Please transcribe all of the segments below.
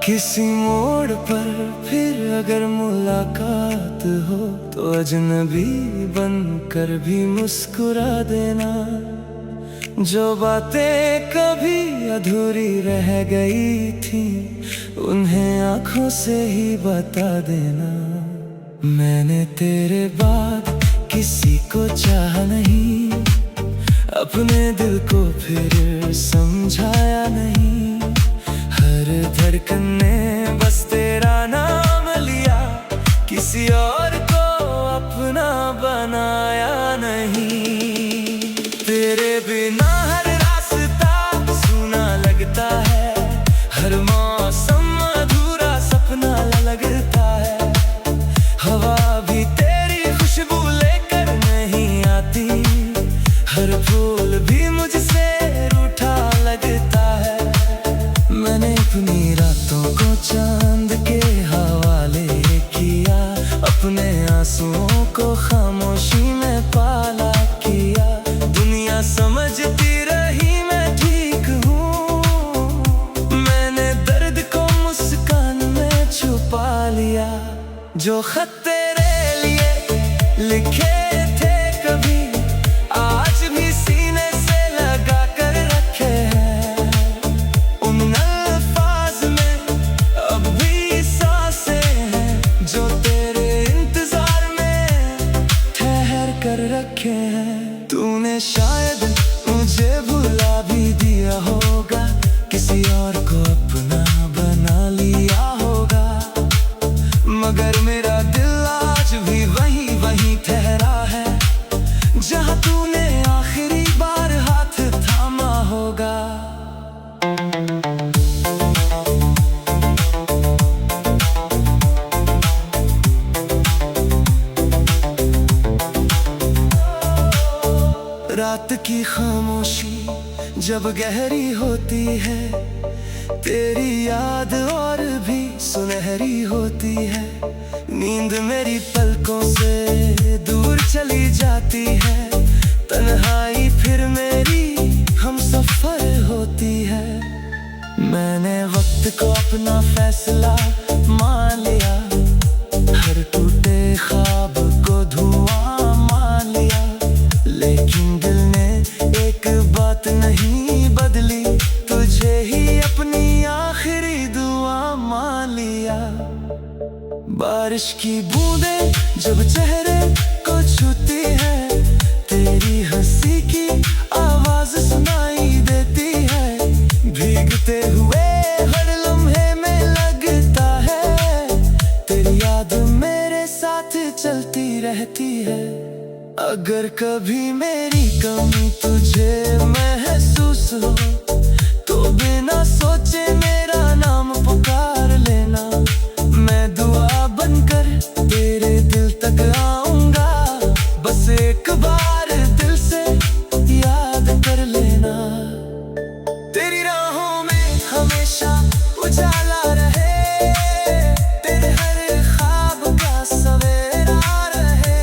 किसी मोड़ पर फिर अगर मुलाकात हो तो अजनबी बनकर भी मुस्कुरा देना। जो बातें कभी अधूरी रह गई थी उन्हें आंखों से ही बता देना। मैंने तेरे बाद किसी को चाहा नहीं, अपने दिल को फिर समझाया नहीं। हर धड़कन ने बस तेरा नाम लिया, किसी और को अपना बनाया नहीं। तेरे बिना हर रास्ता सूना लगता है, हर मौसम अधूरा सपना लगता है। हवा भी तेरी खुशबू लेकर नहीं आती, हर फूल भी मुझसे रूठा लगता है। मैंने अपनी रातों को चांद के हवाले किया, अपने आंसुओं को खामोशी में पाला किया। दुनिया समझती रही मैं ठीक हूँ, मैंने दर्द को मुस्कान में छुपा लिया। जो खत तेरे लिए लिखे थे कभी, आज भी सीने से लगा कर रखे हैं। उन अल्फाज में अब भी सांसें हैं, जो तेरे इंतजार में ठहर कर रखे हैं। तूने शायद मुझे भुला भी दिया होगा, किसी और को अपना बना लिया होगा, मगर मेरा दिल आज भी वहीं ठहरा है, जहाँ तूने आखिरी बार हाथ थामा होगा। रात की खामोशी जब गहरी होती है, तेरी याद और भी सुनहरी होती है। नींद मेरी पलकों से दूर चली जाती है, तन्हाई फिर मेरी हम सफर होती है। मैंने वक्त को अपना फैसला मान लिया, हर टूटे ख्वाब को धुआं मान लिया। लेकिन दिल ने एक बात नहीं बदली, तुझे ही अपनी आखिरी दुआ मान लिया। बारिश की बूंदें जब चेहरे को छूती है, तेरी हंसी की आवाज सुनाई देती है। भीगते हुए हर लम्हे में लगता है, तेरी याद मेरे साथ चलती रहती है। अगर कभी मेरी कमी तुझे महसूस हो तो बिना सोचे मेरा नाम पुकार लेना। मैं दुआ बनकर तेरे दिल तक आऊंगा, बस एक बार दिल से याद कर लेना। तेरी राहों में हमेशा उजाला रहे, तेरे हर ख्वाब का सवेरा रहे।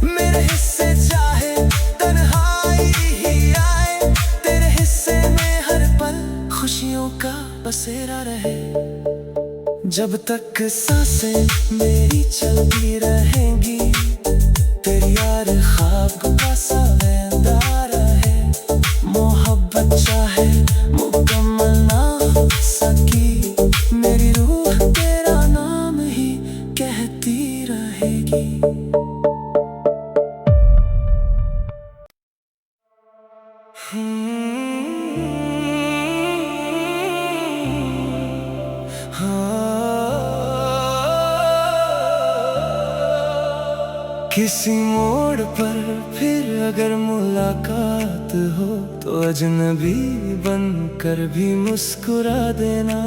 मेरे हिस्से चाहे तन्हाई ही आए, तेरे हिस्से में हर पल खुशियों का बसेरा रहे। जब तक सांसें मेरी चलती रहेंगी, तेरी यार ख्वाब का सवेंदा रहे। मोहब्बत चाहे मुकम्मल ना हो सकी, मेरी रूह तेरा नाम ही कहती रहेगी। किसी मोड़ पर फिर अगर मुलाकात हो तो अजनबी बनकर भी मुस्कुरा देना।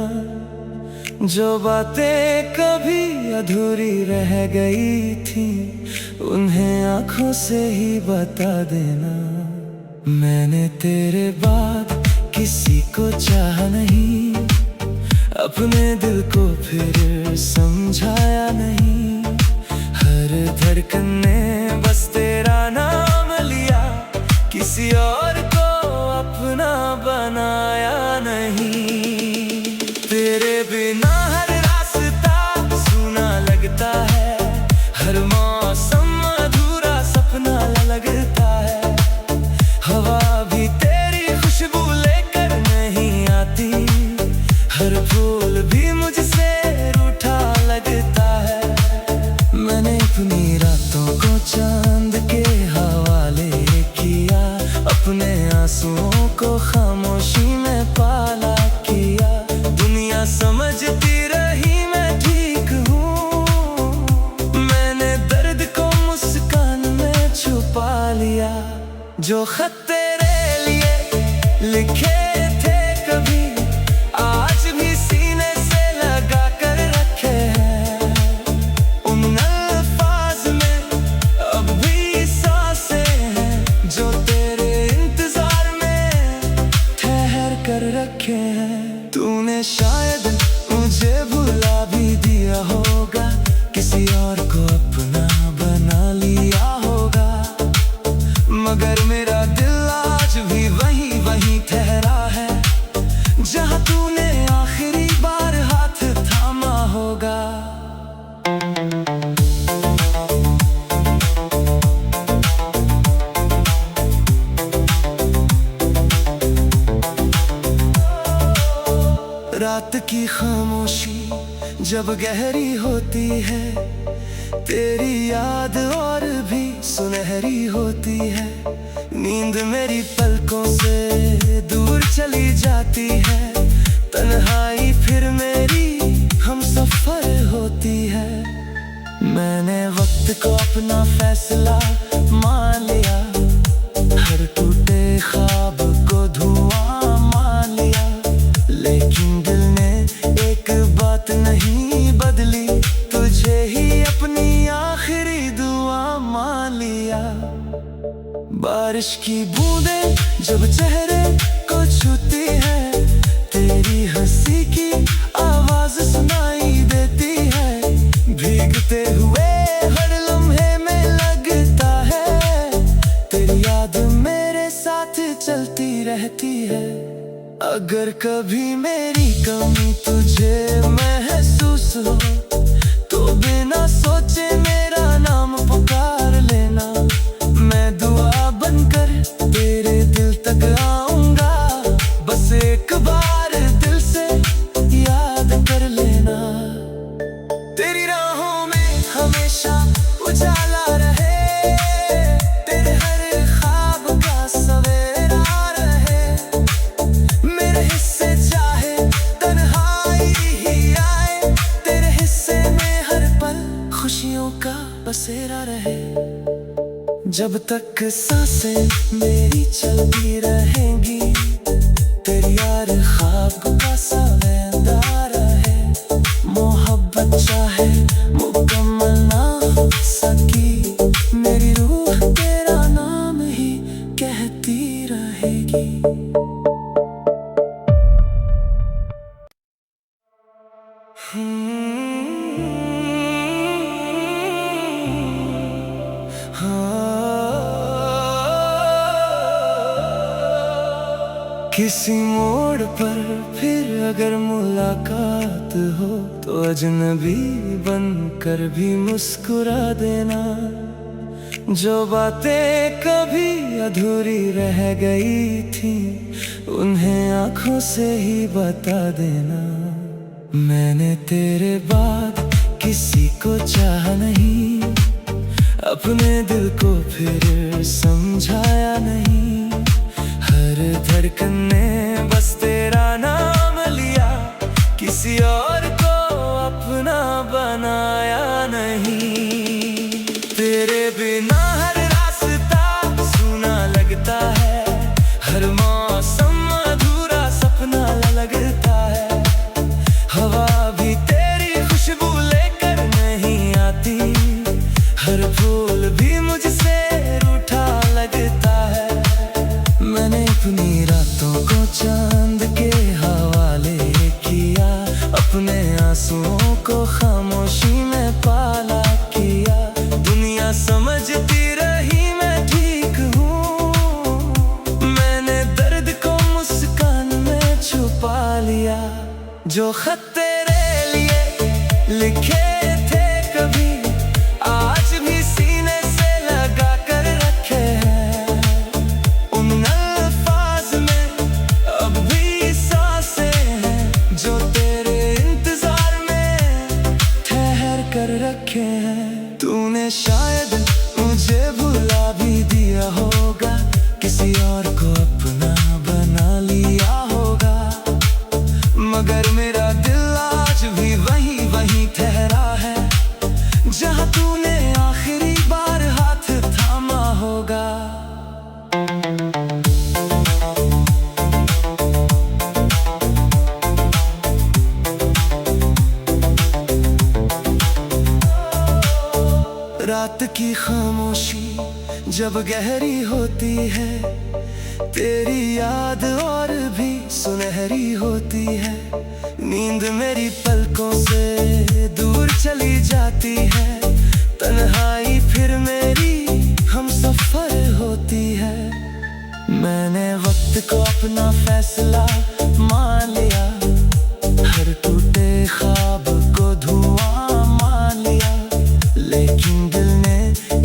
जो बातें कभी अधूरी रह गई थी उन्हें आंखों से ही बता देना। मैंने तेरे बाद किसी को चाहा नहीं, अपने दिल को फिर समझाया नहीं। हर धड़कन ने बस तेरा नाम लिया, किसी और को अपना बनाया नहीं। तेरे बिना हर रास्ता सूना लगता है, हर मौसम अधूरा सपना लगता है। हवा भी तेरी खुशबू लेकर नहीं आती, हर फूल भी मुझसे रूठा लगता है। मैंने अपनी रातों को चांद के हवाले किया, अपने आंसुओं को खामोशी में पाला किया। दुनिया समझती रही मैं ठीक हूँ, मैंने दर्द को मुस्कान में छुपा लिया। जो खत तेरे लिए लिखे थे कभी, आज भी सीने से लगा कर रखे हैं। उन अल्फाज में अब भी सांसें हैं, जो तेरे इंतजार में ठहर कर रखे हैं। तूने शायद मुझे भुला भी दिया होगा, किसी और को अपना बना लिया होगा, मगर मेरा दिल आज भी वहीं वहीं ठहरा है, जहां तूने आखिरी बार हाथ थामा होगा। रात की खामोशी जब गहरी होती है, तेरी याद और भी सुनहरी होती है। नींद मेरी पलकों से दूर चली जाती है, तन्हाई फिर मेरी हम सफर होती है। मैंने वक्त को अपना फैसला मान लिया, हर टूटे ख्वाब को धुआं मान लिया, लेकिन दिल ने एक बात नहीं बदली, तुझे ही अपनी आखिरी दुआ मान लिया। बारिश की बूंदें जब चेहरे को छूती है, तेरी हंसी की आवाज सुनाई देती है। भीगते हुए हर लम्हे में लगता है, तेरी याद मेरे साथ चलती रहती है। अगर कभी मेरी कमी तुझे महसूस हो, तो बिना सोचे मेरा नाम पुकार लेना। मैं दुआ बनकर तेरे दिल तक आऊंगा, बस एक बार दिल से याद कर लेना। तेरी राहों में हमेशा उजाला रहे, तेरे हर ख्वाब का सवेरा रहे। मेरे हिस्से चाहे तन्हाई ही आए, तेरे हिस्से में हर पल खुशियों का बसेरा रहे। जब तक सांसें मेरी चलती रहेंगी, तेरी यार ख्वाब का सवेंदा रहे। मोहब्बत चाहे मुकम्मल ना हो सकी, मेरी रूह तेरा नाम ही कहती रहेगी। किसी मोड़ पर फिर अगर मुलाकात हो, तो अजनबी बनकर भी मुस्कुरा देना। जो बातें कभी अधूरी रह गई थी, उन्हें आंखों से ही बता देना। मैंने तेरे बाद किसी को चाहा नहीं, अपने दिल को फिर समझाया नहीं। हर धड़कन ने बस तेरा नाम लिया, किसी और को अपना बनाया नहीं। तेरे बिना हर रास्ता सूना लगता है, हर मौसम अधूरा सपना लगता है। हवा भी तेरी खुशबू लेकर नहीं आती, हर फूल भी मुझसे रूठा लगता है। मैंने अपनी रातों को चांद के हवाले किया, अपने कर रखे हैं। तूने शायद मुझे भुला भी दिया होगा, किसी और को अपना बना लिया होगा, मगर मेरा दिल आज भी वहीं वहीं ठहरा है, जहां तूने आखिरी बार हाथ थामा होगा। रात की खामोशी जब गहरी होती है, तेरी याद और भी सुनहरी होती है। नींद मेरी पलकों से दूर चली जाती है, तन्हाई फिर मेरी हम सफर होती है। मैंने वक्त को अपना फैसला मान लिया, हर टूटे ख्वाब को धुआं मान लिया, लेकिन दिल ने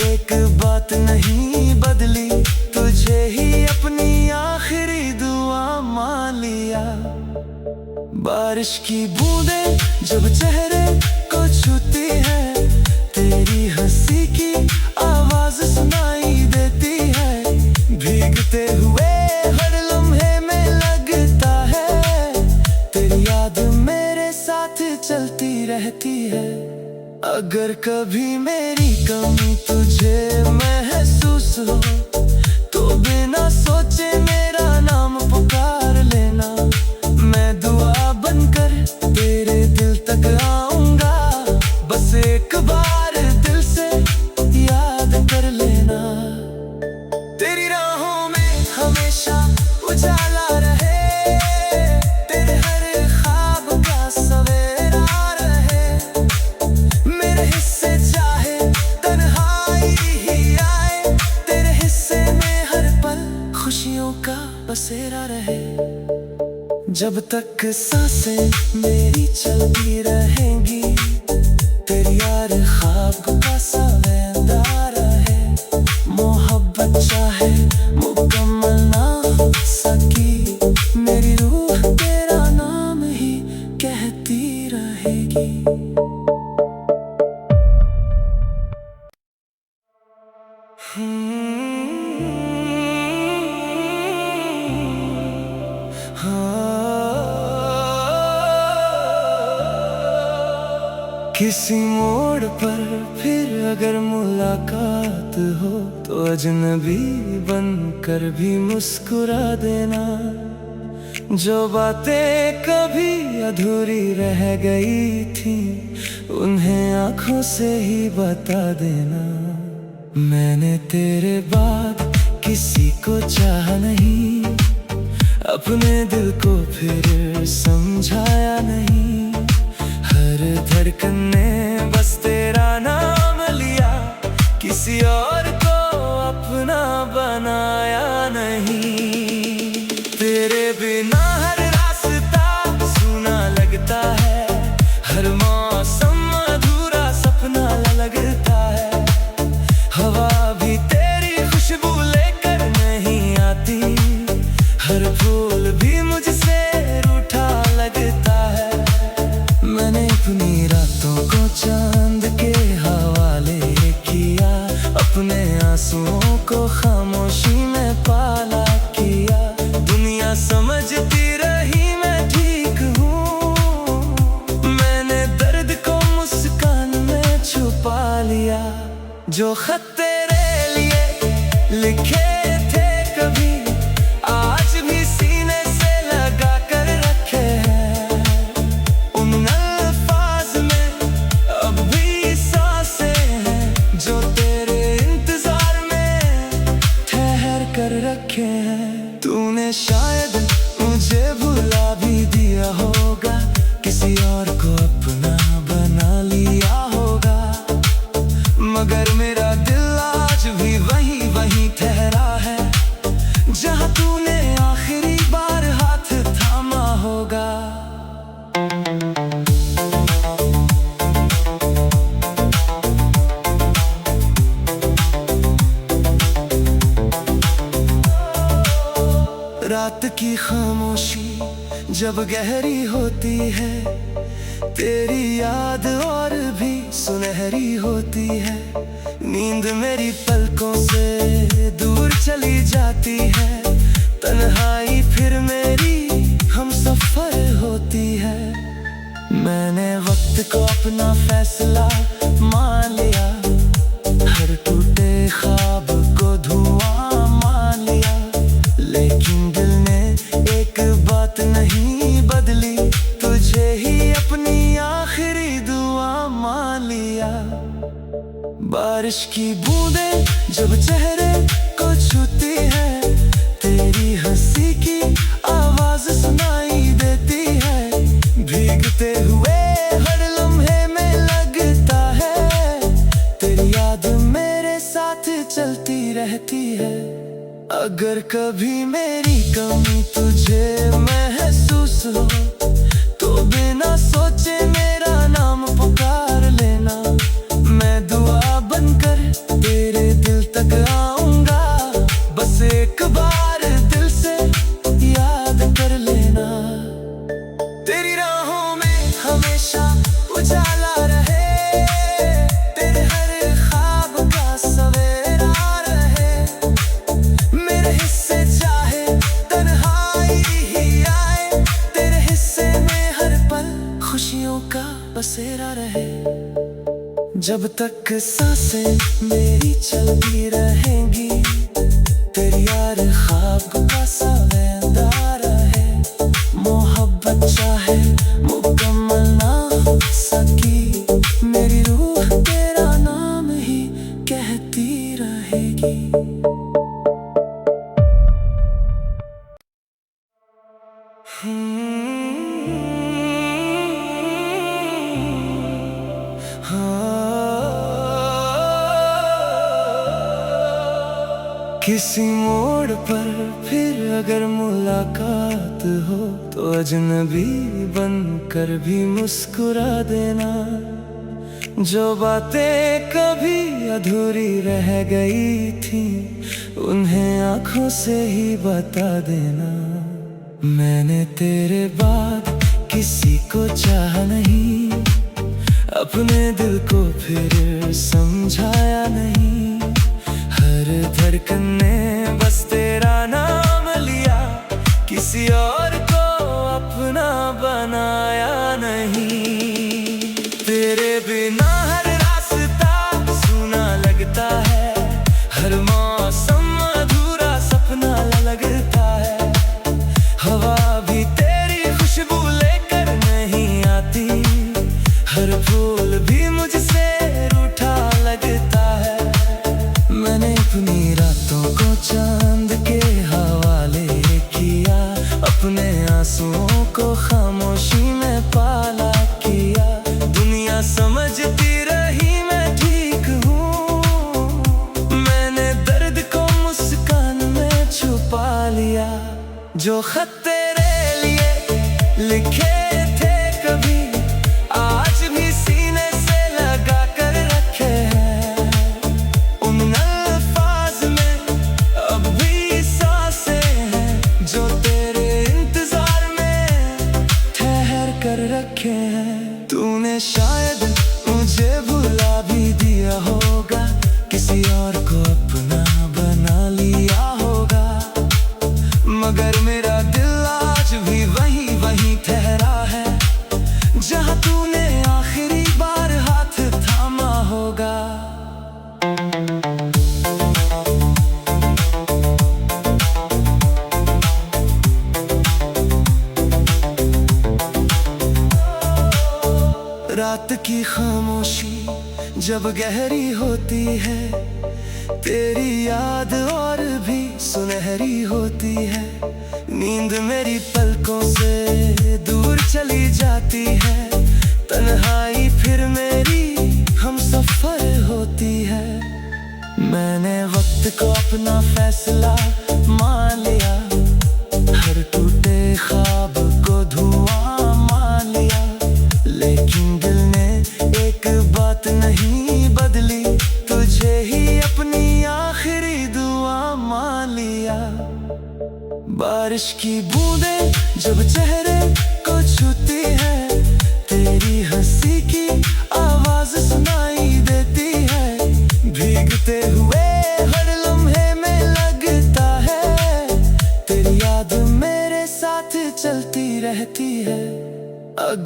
एक बात नहीं बदली, तुझे ही अपनी आखिरी दुआ मान लिया। बारिश की बूंदें जब चेहरे को छूती है, तेरी हंसी की आवाज सुनाई देती है, भीगते हुए हर लम्हे में लगता है, तेरी याद मेरे साथ चलती रहती है। अगर कभी मेरी कमी तुझे महसूस हो, तो बिना सोचे मेरा नाम पुकार लेना, मैं दुआ बनकर तेरे दिल तक आऊंगा, बस एक बार दिल से याद कर लेना। तेरी राहों में हमेशा उजाला रहे, तेरे हर ख्वाब का सवेरा रहे, मेरे हिस्से चाहे तन्हाई ही आए, तेरे हिस्से में हर पल खुशियों का बसेरा रहे। जब तक सांसें मेरी चलती रहेंगी, तेरी यार ख्वाब का सवेंदा रहे, मोहब्बत चाहे मुकम्मल ना हो सकी, मेरी रूह तेरा नाम ही कहती रहेगी। किसी मोड़ पर फिर अगर मुलाकात हो, तो अजनबी बनकर भी मुस्कुरा देना, जो बातें कभी अधूरी रह गई थी, उन्हें आंखों से ही बता देना। मैंने तेरे बाद किसी को चाहा नहीं, अपने दिल को फिर समझाया नहीं, हर धड़कन ने बस तेरा नाम लिया, किसी और को अपना बनाया नहीं। तेरे बिना हर रास्ता सूना लगता है, हर मौसम अधूरा सपना लगता है, हवा भी तेरी खुशबू लेकर नहीं आती, हर फूल भी मुझसे रूठा लगता है। मैंने अपनी रातों को चांद के हवाले किया, अपने आंसुओं को खामोशी में पाला किया, दुनिया समझती रही मैं ठीक हूँ, मैंने दर्द को मुस्कान में छुपा लिया। जो खत तेरे लिए लिखे थे कभी, आज भी सीने से लगा कर रखे हैं, उन अल्फाज में अब भी सांसें हैं, जो तेरे इंतजार में ठहर कर रखे हैं। तूने शायद मुझे भुला भी दिया होगा, किसी और को अपना बना लिया होगा, मगर मेरा दिल आज भी वहीं वहीं ठहरा है, जहां तूने आखिरी बार हाथ थामा होगा। रात की खामोशी जब गहरी होती है, तेरी याद और भी सुनहरी होती है। नींद मेरी पलकों से दूर चली जाती है। तन्हाई फिर मेरी हम सफर होती है। मैंने वक्त को अपना फैसला मान लिया। हर टूटे ख्वाब को धुआं मान लिया। लेकिन दिल ने एक बात नहीं बदली, तुझे ही अपनी आखिरी दुआ मान लिया। बारिश की बूंदें जब चेहरे को छूती है, तेरी हंसी की आवाज सुनाई देती है। भीगते हुए हर लम्हे में लगता है, तेरी याद मेरे साथ चलती रहती है। अगर कभी मेरी कमी तुझे महसूस हो, तो बिना सोचे मेरा नाम पुकार लेना। मैं दुआ बनकर तेरे दिल तक आऊंगा, बस एक बार दिल से याद कर लेना। तेरी राहों में हमेशा उजाला रहे, तेरे हर ख्वाब का सवेरा रहे। मेरे हिस्से चाहे तन्हाई ही आए, तेरे हिस्से में हर पल खुशियों का बसेरा रहे। जब तक सांसें मेरी चलती रहेंगी, तेरी यार ख्वाब का सवेंदा रहे। मोहब्बत चाहे मुकम्मल ना हो सकी, मेरी रूह तेरा नाम ही कहती रहेगी। किसी मोड़ पर फिर अगर मुलाकात हो, तो अजनबी बनकर भी मुस्कुरा देना। जो बातें कभी अधूरी रह गई थी, उन्हें आंखों से ही बता देना। मैंने तेरे बाद किसी को चाहा नहीं, अपने दिल को फिर समझाया नहीं। हर धड़कन ने बस तेरा नाम लिया, किसी और को अपना बनाया नहीं। तेरे बिना हर रास्ता सूना लगता है, हर मौसम अधूरा सपना लगता है। हवा भी तेरी खुशबू लेकर नहीं आती, हर फूल भी मुझसे रूठा लगता है। मैंने अपनी रातों को चांद के हवाले किया, अपने आंसुओं को खामोशी में पाला किया। दुनिया समझती रही मैं ठीक हूँ, मैंने दर्द को मुस्कान में छुपा लिया। जो खत तेरे लिए लिखे थे कभी, आज भी सीने से लगा कर रखे हैं। उन अल्फाज में अब भी सांसें हैं, जो तेरे इंतजार में ठहर कर रखे हैं। तूने शायद मुझे भुला भी दिया होगा, किसी और को अपना बना लिया होगा। मगर मेरा दिल आज भी वहीं वहीं ठहरा है, जहां तूने आखिरी बार हाथ थामा होगा। रात की खामोशी जब गहरी होती है, तेरी याद और भी सुनहरी होती है। नींद मेरी पलकों से दूर चली जाती है। तन्हाई फिर मेरी हम सफर होती है। मैंने वक्त को अपना फैसला मान लिया, हर टूटे ख्वाब को धुआं मान लिया। लेकिन दिल ने एक बात नहीं बदली, तुझे ही अपनी आखिरी दुआ मान लिया। बारिश की बूंदें जब चेहरे को छूती है, तेरी हंसी की आवाज सुना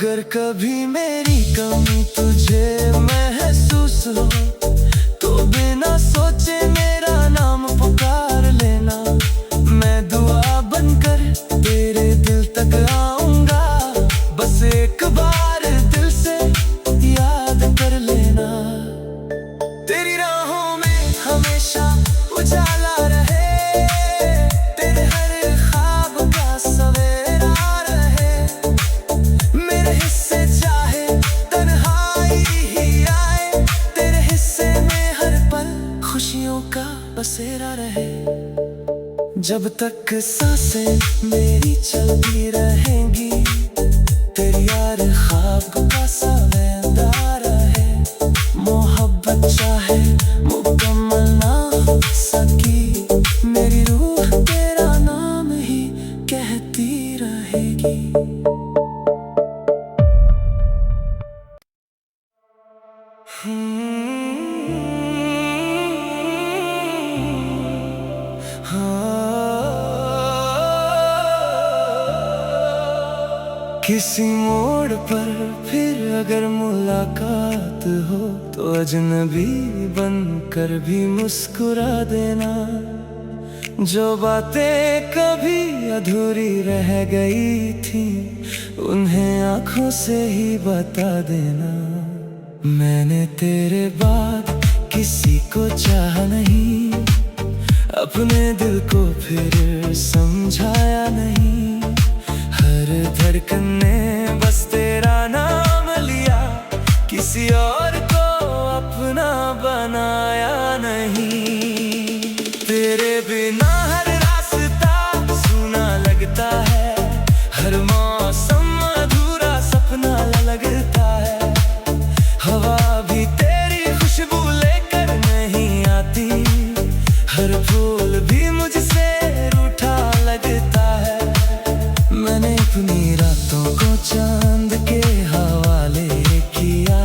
अगर कभी मेरी कमी तुझे महसूस हो तो बिना सोचे मेरा नाम पुकार लेना। मैं दुआ बनकर तेरे दिल तक आऊंगा, बस एक बार दिल से याद कर लेना। तेरी राहों में हमेशा उजाला रहे, तेरे हर ख्वाब का सवेरा रहे। मेरे हिस्से चाहे तन्हाई ही आए, तेरे हिस्से में हर पल खुशियों का बसेरा रहे। जब तक सांसें मेरी चलती रहेंगी, तेरी यार ख्वाब का सवेरा रहे। मोहब्बत चाहे मुकम्मल ना हो सकी, मेरी रूह तेरा नाम ही कहती रहेगी। किसी मोड़ पर फिर अगर मुलाकात हो तो अजनबी बनकर भी मुस्कुरा देना। जो बातें कभी अधूरी रह गई थी उन्हें आंखों से ही बता देना। मैंने तेरे बाद किसी को चाहा नहीं, अपने दिल को फिर समझाया नहीं। हर धड़कन ने बस तेरा नाम लिया, किसी और को अपना बनाया नहीं। तेरे बिना हर रास्ता सूना लगता है, हर मौसम अधूरा सपना लगता है। हवा भी तेरी खुशबू लेकर नहीं आती, हर फूल भी मुझसे रूठा लगता है। मैंने अपनी रातों को चांद के हवाले किया,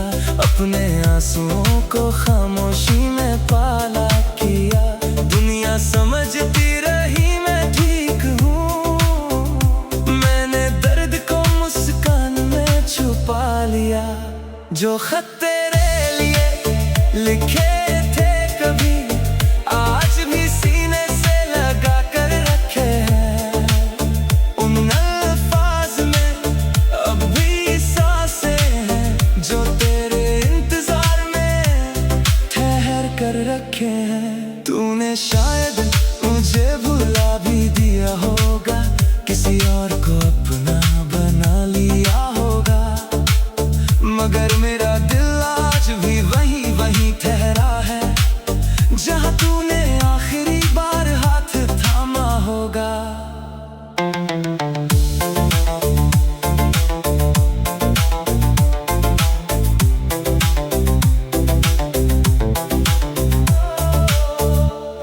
अपने आंसुओं को खामोशी में पाला किया। दुनिया समझती रही मैं ठीक हूँ, मैंने दर्द को मुस्कान में छुपा लिया। जो खत तेरे लिए लिखे थे कभी, आज भी सीने से लगा कर रखे हैं। उन अल्फाज में अब भी सांसें हैं, जो तेरे इंतजार में ठहर कर रखे हैं। तूने शायद मुझे भुला भी दिया होगा, किसी और को अपना बना लिया होगा, मगर मेरा दिल आज भी वहीं वहीं ठहरा है, जहां तूने आखिरी बार हाथ थामा होगा।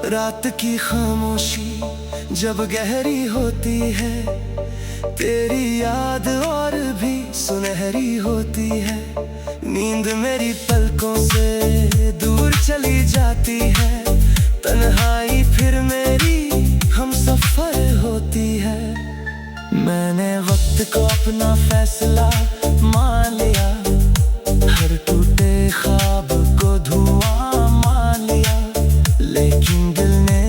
रात की खामोशी जब गहरी होती है, तेरी याद और भी सुनहरी होती है। नींद मेरी पलकों से दूर चली जाती है, तन्हाई फिर मेरी हम सफर होती है। मैंने वक्त को अपना फैसला मान लिया, हर टूटे ख्वाब को धुआं मान लिया। लेकिन दिल ने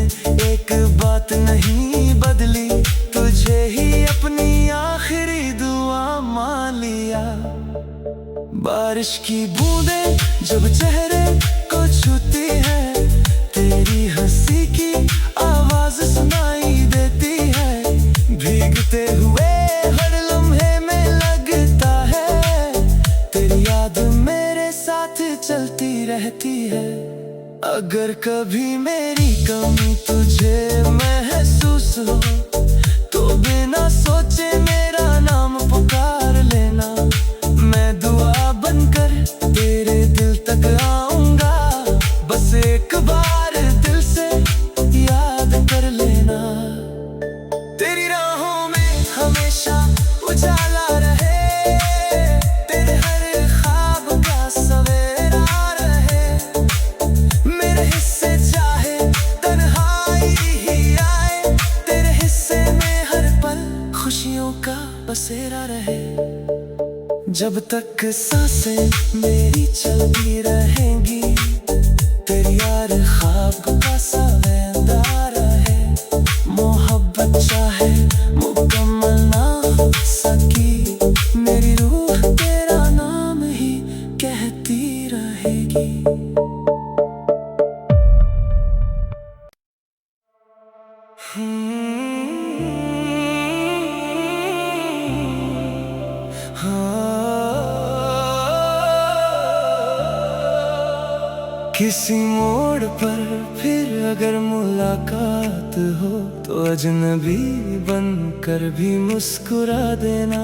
एक बात नहीं बदली, तुझे ही अपनी आखिरी दुआ मान लिया। बारिश की बूंदें जब चेहरे को छूती है, तेरी हंसी की आवाज सुनाई देती है। भीगते हुए हर लम्हे में लगता है, तेरी याद मेरे साथ चलती रहती है। अगर कभी मेरी कमी तुझे महसूस हो तो बिना सोचे मेरा नाम पुकार लेना। मैं दुआ बनकर तेरे दिल तक आऊंगा, बस एक बार दिल से याद कर लेना। तेरी राहों में हमेशा उजाला रहे, तेरे हर ख्वाब का सवेरा रहे। मेरे हिस्से चाहे तन्हाई ही आए, तेरे हिस्से में हर पल खुशियों का बसेरा जब तक सांसें मेरी चलती रहेंगी, तेरी यार ख्वाब का सवेंदा रहे। मोहब्बत चाहे मुकम्मल ना हो सकी, मेरी रूह तेरा नाम ही कहती रहेगी। किसी मोड़ पर फिर अगर मुलाकात हो, तो अजनबी बनकर भी मुस्कुरा देना।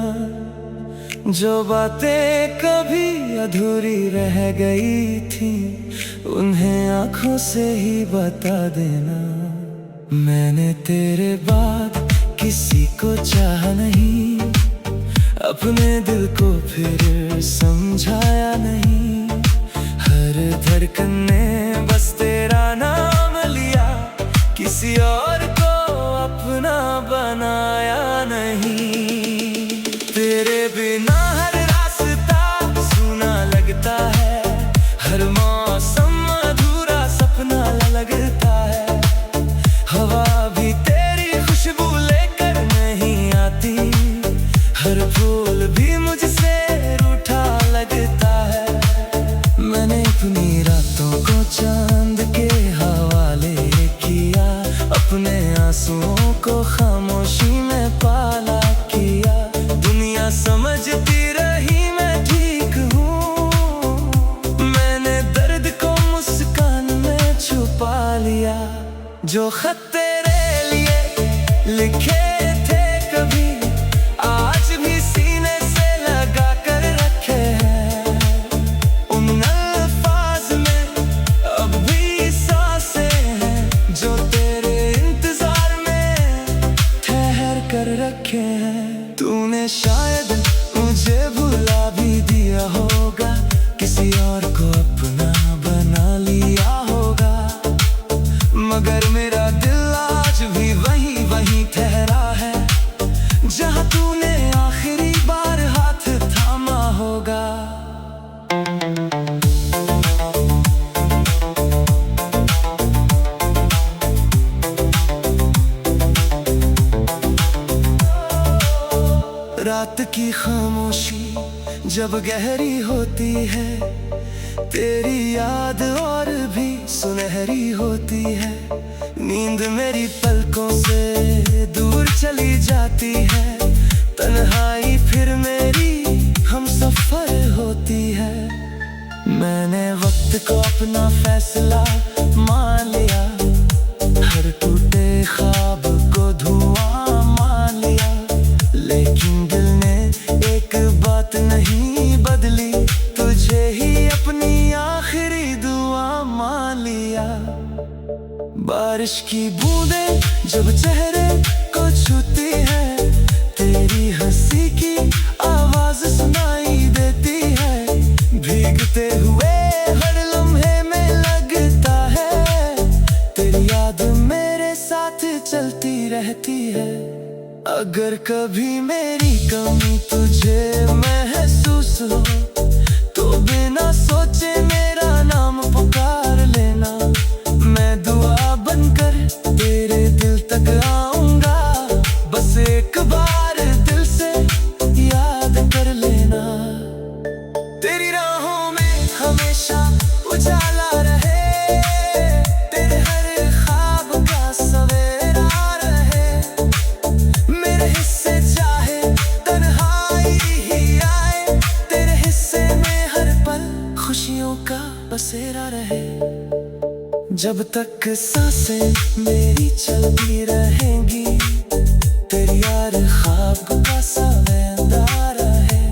जो बातें कभी अधूरी रह गई थी, उन्हें आंखों से ही बता देना। मैंने तेरे बाद किसी को चाहा नहीं, अपने दिल को फिर समझाया नहीं। हर धड़कन ने बस तेरा नाम लिया, किसी और को अपना बनाया नहीं। तेरे बिना हर रास्ता सूना लगता है, हर मौसम अधूरा सपना लगता है। हवा भी तेरी खुशबू लेकर नहीं आती, हर फूल भी मुझसे रूठा लगता है। मैंने अपनी रातों को चांद के हवाले किया, अपने आंसुओं को खामोशी में पाला किया। दुनिया समझती रही मैं ठीक हूँ, मैंने दर्द को मुस्कान में छुपा लिया। जो खत तेरे लिए लिखे थे कभी, आज भी सीने से लगा कर रखे हैं। उन अल्फाज में अब भी सांसें हैं, जो तेरे इंतजार में ठहर कर रखे हैं। तूने शायद मुझे भुला भी दिया होगा, किसी और को अपना बना लिया होगा, मगर मेरा दिल आज भी वहीं वहीं ठहरा है, जहां तूने आखिरी बार हाथ थामा होगा। रात की खामोशी जब गहरी होती है, तेरी याद और भी सुनहरी होती है। नींद मेरी पलकों से दूर चली जाती है, तन्हाई फिर मेरी हम सफर होती है। मैंने वक्त को अपना फैसला मान लिया, हर टूटे ख्वाब को धुआं मान लिया। लेकिन दिल ने एक बात नहीं बदली, तुझे ही अपनी आखिरी दुआ मान लिया। बारिश की बूंदें जब चेहरे को छूती है, तेरी हंसी की आवाज सुनाई देती है। भीगते हुए हर लम्हे में लगता है, तेरी याद मेरे साथ चलती रहती है। अगर कभी मेरी कमी तुझे महसूस हो, तो बिना सोचे मेरा नाम पुकार लेना। मैं दुआ बनकर तेरे दिल तक आऊंगा, बस एक बार दिल से याद कर लेना। तेरी राहों में हमेशा उजाला रहे, तेरे हर ख्वाब का सवेरा रहे। मेरे हिस्से चाहे तन्हाई ही आए, तेरे हिस्से में हर पल खुशियों का बसेरा रहे। जब तक सांसें मेरी चलती रहेंगी, तेरी यार ख्वाब का सवेंदा रहे।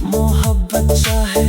मोहब्बत चाहे